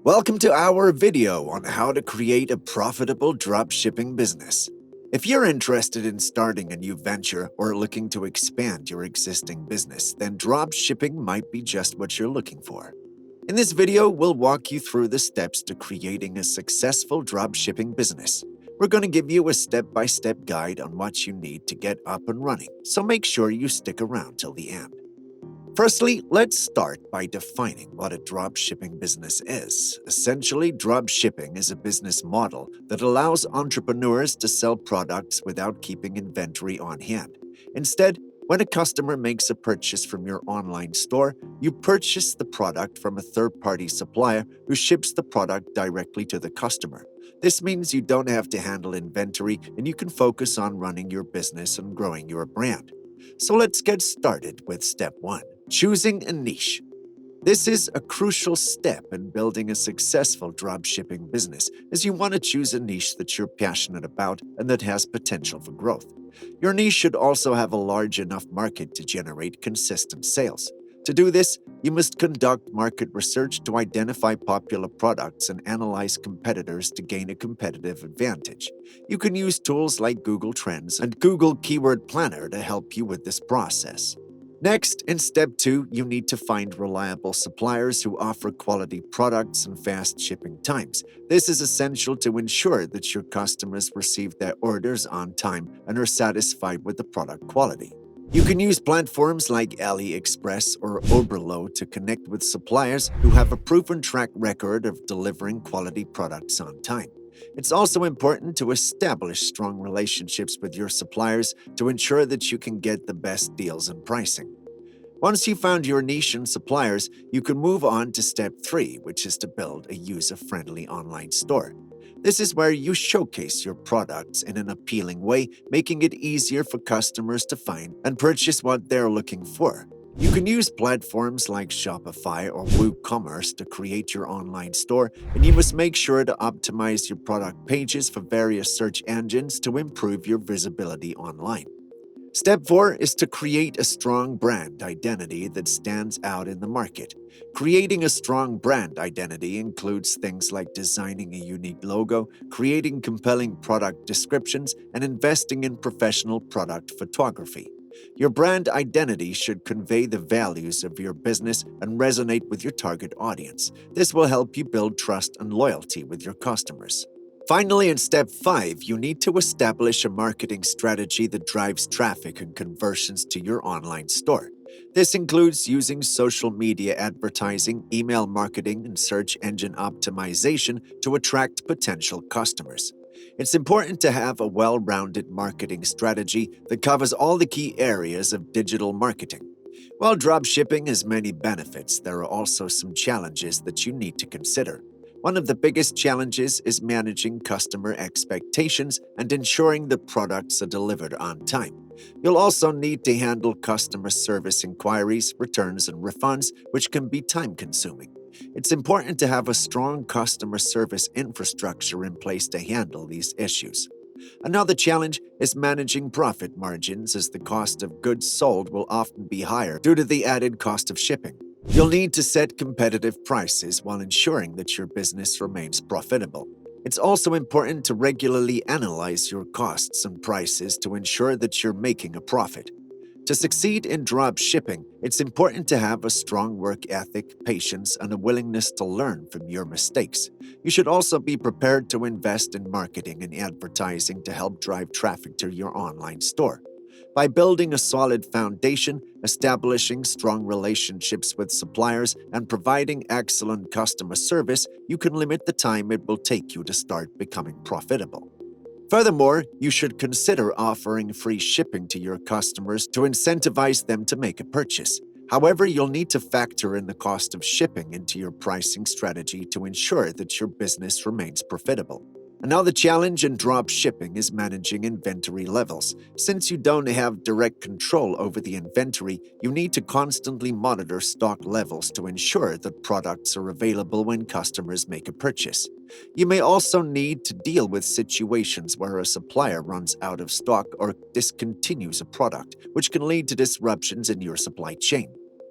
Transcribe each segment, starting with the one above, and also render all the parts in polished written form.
Welcome to our video on how to create a profitable dropshipping business. If you're interested in starting a new venture or looking to expand your existing business, then dropshipping might be just what you're looking for. In this video, we'll walk you through the steps to creating a successful dropshipping business. We're going to give you a step-by-step guide on what you need to get up and running, so make sure you stick around till the end. Firstly, let's start by defining what a dropshipping business is. Essentially, dropshipping is a business model that allows entrepreneurs to sell products without keeping inventory on hand. Instead, when a customer makes a purchase from your online store, you purchase the product from a third-party supplier who ships the product directly to the customer. This means you don't have to handle inventory and you can focus on running your business and growing your brand. So let's get started with step 1. Choosing a niche. This is a crucial step in building a successful dropshipping business, as you want to choose a niche that you're passionate about and that has potential for growth. Your niche should also have a large enough market to generate consistent sales. To do this, you must conduct market research to identify popular products and analyze competitors to gain a competitive advantage. You can use tools like Google Trends and Google Keyword Planner to help you with this process. Next, in step 2, you need to find reliable suppliers who offer quality products and fast shipping times. This is essential to ensure that your customers receive their orders on time and are satisfied with the product quality. You can use platforms like AliExpress or Oberlo to connect with suppliers who have a proven track record of delivering quality products on time. It's also important to establish strong relationships with your suppliers to ensure that you can get the best deals and pricing. Once you've found your niche and suppliers, you can move on to step 3, which is to build a user-friendly online store. This is where you showcase your products in an appealing way, making it easier for customers to find and purchase what they're looking for. You can use platforms like Shopify or WooCommerce to create your online store, and you must make sure to optimize your product pages for various search engines to improve your visibility online. Step 4 is to create a strong brand identity that stands out in the market. Creating a strong brand identity includes things like designing a unique logo, creating compelling product descriptions, and investing in professional product photography. Your brand identity should convey the values of your business and resonate with your target audience. This will help you build trust and loyalty with your customers. Finally, in step 5, you need to establish a marketing strategy that drives traffic and conversions to your online store. This includes using social media advertising, email marketing, and search engine optimization to attract potential customers. It's important to have a well-rounded marketing strategy that covers all the key areas of digital marketing. While dropshipping has many benefits, there are also some challenges that you need to consider. One of the biggest challenges is managing customer expectations and ensuring the products are delivered on time. You'll also need to handle customer service inquiries, returns, and refunds, which can be time-consuming. It's important to have a strong customer service infrastructure in place to handle these issues. Another challenge is managing profit margins, as the cost of goods sold will often be higher due to the added cost of shipping. You'll need to set competitive prices while ensuring that your business remains profitable. It's also important to regularly analyze your costs and prices to ensure that you're making a profit. To succeed in drop shipping, it's important to have a strong work ethic, patience, and a willingness to learn from your mistakes. You should also be prepared to invest in marketing and advertising to help drive traffic to your online store. By building a solid foundation, establishing strong relationships with suppliers, and providing excellent customer service, you can limit the time it will take you to start becoming profitable. Furthermore, you should consider offering free shipping to your customers to incentivize them to make a purchase. However, you'll need to factor in the cost of shipping into your pricing strategy to ensure that your business remains profitable. Another challenge in drop shipping is managing inventory levels. Since you don't have direct control over the inventory, you need to constantly monitor stock levels to ensure that products are available when customers make a purchase. You may also need to deal with situations where a supplier runs out of stock or discontinues a product, which can lead to disruptions in your supply chain.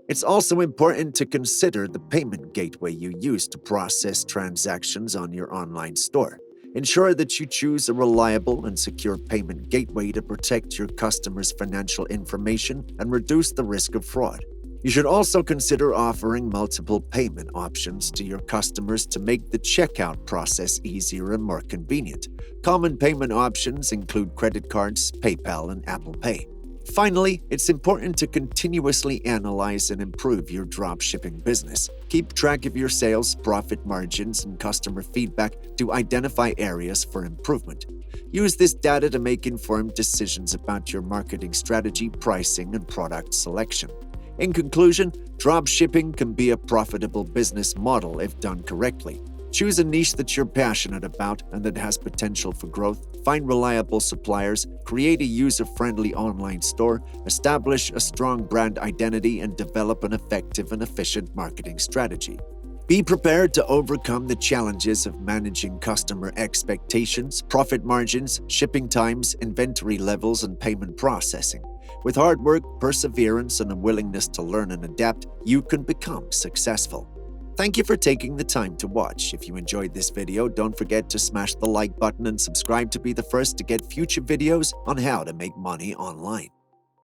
It's also important to consider the payment gateway you use to process transactions on your online store. Ensure that you choose a reliable and secure payment gateway to protect your customers' financial information and reduce the risk of fraud. You should also consider offering multiple payment options to your customers to make the checkout process easier and more convenient. Common payment options include credit cards, PayPal, and Apple Pay. Finally, it's important to continuously analyze and improve your dropshipping business. Keep track of your sales, profit margins, and customer feedback to identify areas for improvement. Use this data to make informed decisions about your marketing strategy, pricing, and product selection. In conclusion, dropshipping can be a profitable business model if done correctly. Choose a niche that you're passionate about and that has potential for growth, find reliable suppliers, create a user-friendly online store, establish a strong brand identity, and develop an effective and efficient marketing strategy. Be prepared to overcome the challenges of managing customer expectations, profit margins, shipping times, inventory levels, and payment processing. With hard work, perseverance, and a willingness to learn and adapt, you can become successful. Thank you for taking the time to watch. If you enjoyed this video, don't forget to smash the like button and subscribe to be the first to get future videos on how to make money online.